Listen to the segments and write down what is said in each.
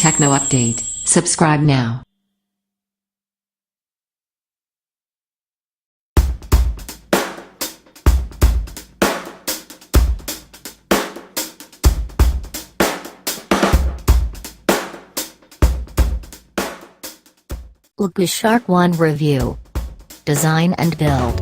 Techno update. Subscribe now. Leagoo Shark 1 Review. Design and build.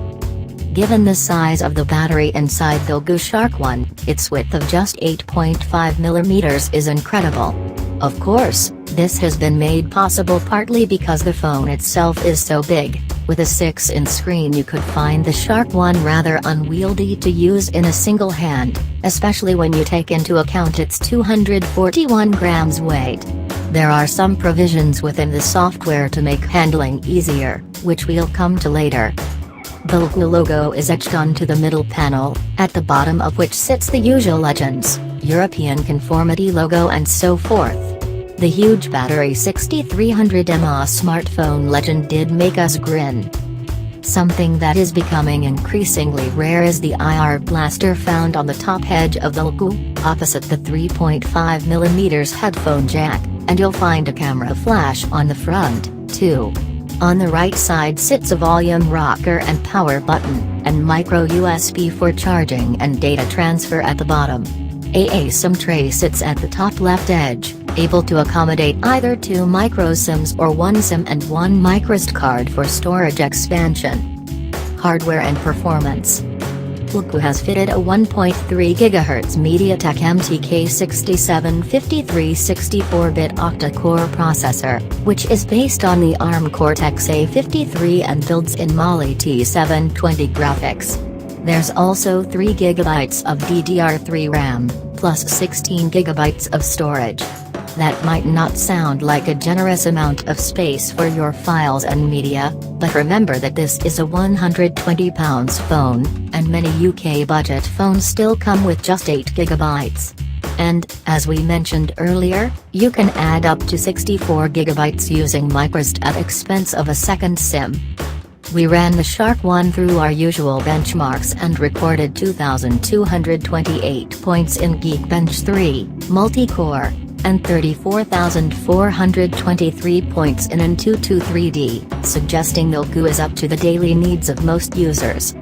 Given the size of the battery inside the Leagoo Shark 1, its width of just 8.5mm is incredible. Of course, this has been made possible partly because the phone itself is so big. With a 6-inch screen you could find the Shark 1 rather unwieldy to use in a single hand, especially when you take into account its 241 grams weight. There are some provisions within the software to make handling easier, which we'll come to later. The Leagoo logo is etched onto the middle panel, at the bottom of which sits the usual legends, European conformity logo and so forth. The huge battery 6300 mAh smartphone legend did make us grin. Something that is becoming increasingly rare is the IR blaster found on the top edge of the Leagoo, opposite the 3.5mm headphone jack, and you'll find a camera flash on the front, too. On the right side sits a volume rocker and power button, and micro USB for charging and data transfer at the bottom. A SIM tray sits at the top left edge, able to accommodate either 2 micro SIMs or 1 SIM and 1 microSD card for storage expansion. Hardware and performance. Leagoo has fitted a 1.3 GHz MediaTek MTK6753 64-bit octa-core processor, which is based on the ARM Cortex-A53 and builds in Mali T720 graphics. There's also 3 GB of DDR3 RAM, plus 16 GB of storage. That might not sound like a generous amount of space for your files and media, but remember that this is a £120 phone, and many UK budget phones still come with just 8 GB. And, as we mentioned earlier, you can add up to 64 GB using microSD at expense of a second SIM. We ran the Shark 1 through our usual benchmarks and recorded 2,228 points in Geekbench 3, multi-core, and 34,423 points in Antutu 3D, suggesting Leagoo is up to the daily needs of most users.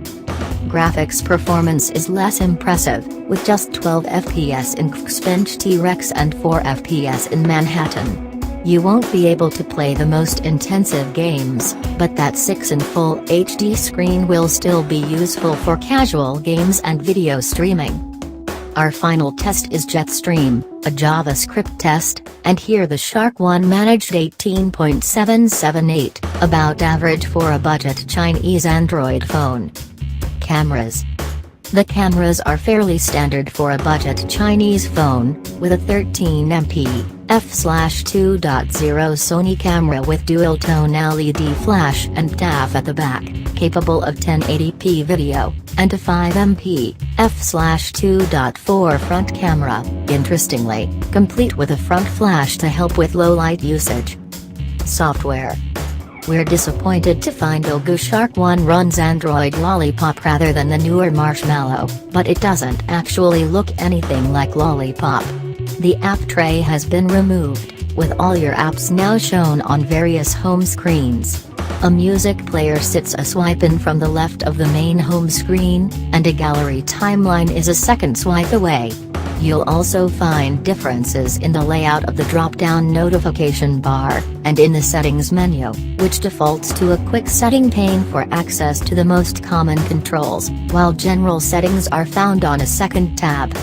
Graphics performance is less impressive, with just 12 FPS in Geekbench T-Rex and 4 FPS in Manhattan. You won't be able to play the most intensive games, but that 6-inch full HD screen will still be useful for casual games and video streaming. Our final test is Jetstream, a JavaScript test, and here the Shark 1 managed 18.778, about average for a budget Chinese Android phone. Cameras. The cameras are fairly standard for a budget Chinese phone, with a 13MP f/2.0 Sony camera with dual-tone LED flash and TAF at the back, capable of 1080p video, and a 5MP f/2.4 front camera, interestingly, complete with a front flash to help with low-light usage. Software. We're disappointed to find Leagoo Shark 1 runs Android Lollipop rather than the newer Marshmallow, but it doesn't actually look anything like Lollipop. The app tray has been removed, with all your apps now shown on various home screens. A music player sits a swipe in from the left of the main home screen, and a gallery timeline is a second swipe away. You'll also find differences in the layout of the drop-down notification bar, and in the settings menu, which defaults to a quick setting pane for access to the most common controls, while general settings are found on a second tab.